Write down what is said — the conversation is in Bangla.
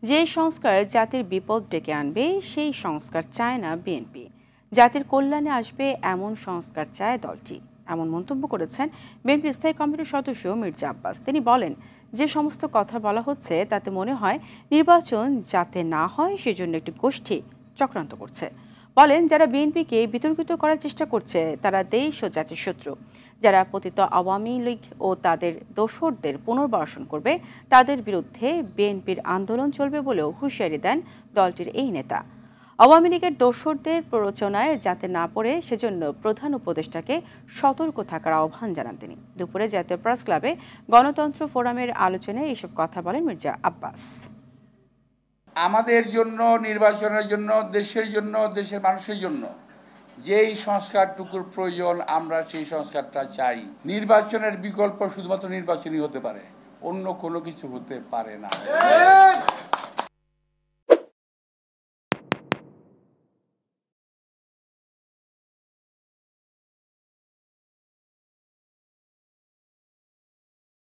যে সংস্কার জাতির বিপদ ডেকে আনবে সেই সংস্কার চায় না বিএনপি। জাতির কল্যাণে আসবে এমন সংস্কার চায় দলটি, এমন মন্তব্য করেছেন বিএনপির স্থায়ী কমিটির সদস্য মির্জা আব্বাস। তিনি বলেন, যে সমস্ত কথা বলা হচ্ছে তাতে মনে হয় নির্বাচন যাতে না হয় সেজন্য একটি গোষ্ঠী চক্রান্ত করছে। বলেন, যারা বিএনপিকে বিতর্কিত করার চেষ্টা করছে তারা দেশ ও জাতির শত্রু। যারা পতিত আওয়ামী লীগ ও তাদের দোসরদের পুনর্বাসন করবে তাদের বিরুদ্ধে বিএনপির আন্দোলন চলবে বলেও হুঁশিয়ারি দেন দলটির এই নেতা। আওয়ামী লীগের দোসরদের প্ররোচনায় যাতে না পড়ে সেজন্য প্রধান উপদেষ্টাকে সতর্ক থাকার আহ্বান জানান তিনি। দুপুরে জাতীয় প্রেস ক্লাবে গণতন্ত্র ফোরামের আলোচনায় এসব কথা বলেন মির্জা আব্বাস। আমাদের জন্য, নির্বাচনের জন্য, দেশের জন্য, দেশের মানুষের জন্য যেই সংস্কারটুকুর প্রয়োজন আমরা সেই সংস্কারটা চাই। নির্বাচনের বিকল্প শুধুমাত্র নির্বাচনই হতে পারে, অন্য কোনো কিছু হতে পারে না।